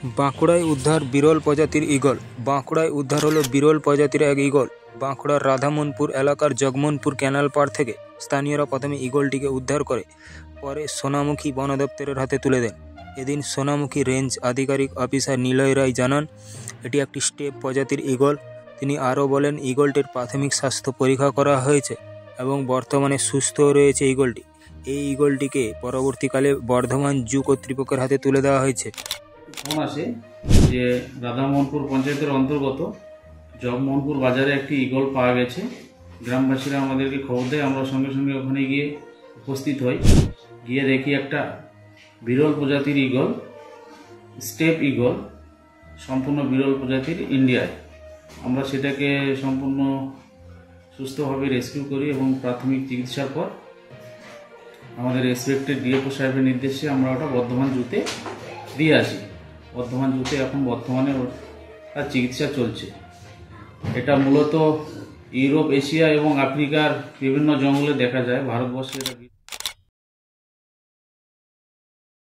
বাঁকুড়ায় উদ্ধার বিরল প্রজাতির ঈগল। বাঁকুড়ায় উদ্ধার হলো বিরল প্রজাতির এক ঈগল। বাঁকুড়ার রাধামোহনপুর এলাকার জগমোহনপুর ক্যানাল পাড় থেকে স্থানীয়রা প্রথমে ঈগলটিকে উদ্ধার করে পরে সোনামুখী বন দপ্তরের হাতে তুলে দেন। এদিন সোনামুখী রেঞ্জ আধিকারিক অফিসার নিলয় রায় জানান, এটি একটি স্টেপ প্রজাতির ঈগল। তিনি আরও বলেন, ঈগলটির প্রাথমিক স্বাস্থ্য পরীক্ষা করা হয়েছে এবং বর্তমানে সুস্থ রয়েছে ঈগলটি। এই ঈগলটিকে পরবর্তীকালে বর্ধমান জু কর্তৃপক্ষের হাতে তুলে দেওয়া হয়েছে। ফোন আসে যে রাধামোহনপুর পঞ্চায়েতের অন্তর্গত জগমোহনপুর বাজারে একটি ঈগল পাওয়া গেছে। গ্রামবাসীরা আমাদেরকে খবর দেয়, আমরা সঙ্গে সঙ্গে ওখানে গিয়ে উপস্থিত হই। গিয়ে দেখি একটা বিরল প্রজাতির ঈগল, স্টেপ ঈগল, সম্পূর্ণ বিরল প্রজাতির ইন্ডিয়ায়। আমরা সেটাকে সম্পূর্ণ সুস্থভাবে রেস্কিউ করি এবং প্রাথমিক চিকিৎসার পর আমাদের রেসপেক্টেড ডিএফও সাহেবের নির্দেশে আমরা ওটা বর্ধমান জুতে দিয়ে আসি। বর্ধমান জুতে এখন বর্তমানে তার চিকিৎসা চলছে। এটা মূলত ইউরোপ, এশিয়া এবং আফ্রিকার বিভিন্ন জঙ্গলে দেখা যায়। ভারতবর্ষে এটা